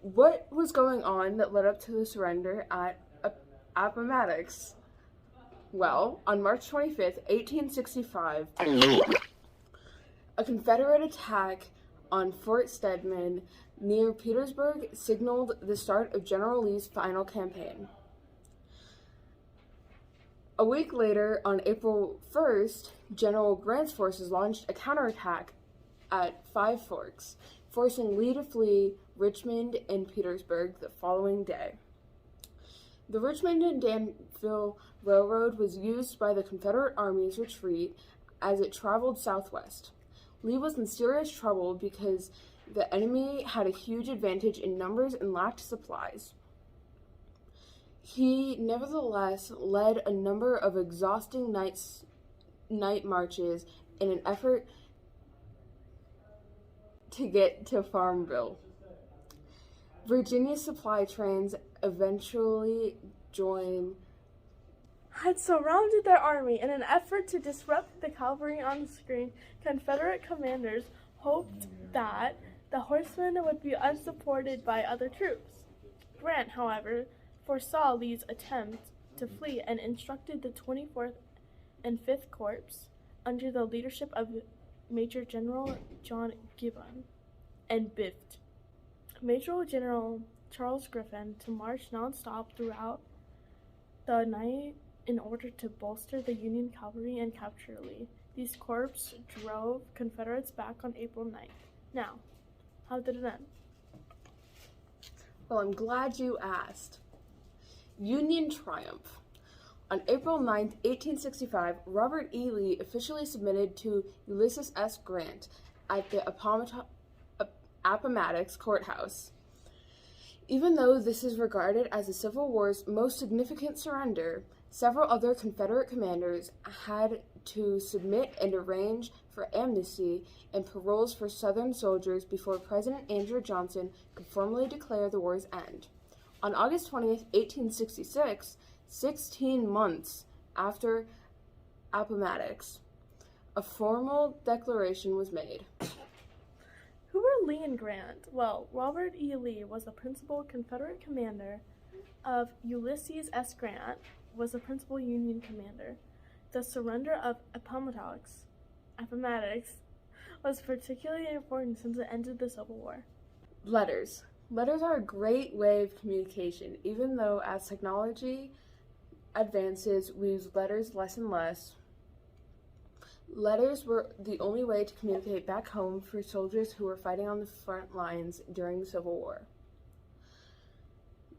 What was going on that led up to the surrender at Appomattox? Well, on March 25th, 1865, a Confederate attack on Fort Stedman near Petersburg signaled the start of General Lee's final campaign. A week later, on April 1st, General Grant's forces launched a counterattack at Five Forks, forcing Lee to flee Richmond and Petersburg the following day. The Richmond and Danville Railroad was used by the Confederate Army's retreat as it traveled southwest. Lee was in serious trouble because the enemy had a huge advantage in numbers and lacked supplies. He nevertheless led a number of exhausting night marches in an effort to get to Farmville. Virginia supply trains eventually had surrounded their army. In an effort to disrupt the cavalry on the screen, Confederate commanders hoped that the horsemen would be unsupported by other troops. Grant, however, foresaw Lee's attempt to flee and instructed the 24th and 5th Corps, under the leadership of Major General John Gibbon, and Bift Major General Charles Griffin, to march nonstop throughout the night in order to bolster the Union cavalry and capture Lee. These corps drove Confederates back on April 9th. Now, how did it end? Well, I'm glad you asked. Union triumph. On April 9, 1865, Robert E. Lee officially submitted to Ulysses S. Grant at the Appomattox Courthouse. Even though this is regarded as the Civil War's most significant surrender, several other Confederate commanders had to submit and arrange for amnesty and paroles for Southern soldiers before President Andrew Johnson could formally declare the war's end. On August 20th, 1866, 16 months after Appomattox, a formal declaration was made. Who were Lee and Grant? Well, Robert E. Lee was the principal Confederate commander of Ulysses S. Grant was the principal Union commander. The surrender of Appomattox was particularly important since it ended the Civil War. Letters. Letters are a great way of communication, even though as technology advances, we use letters less and less. Letters were the only way to communicate back home for soldiers who were fighting on the front lines during the Civil War.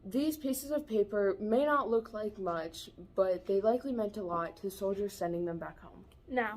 These pieces of paper may not look like much, but they likely meant a lot to the soldiers sending them back home. Now,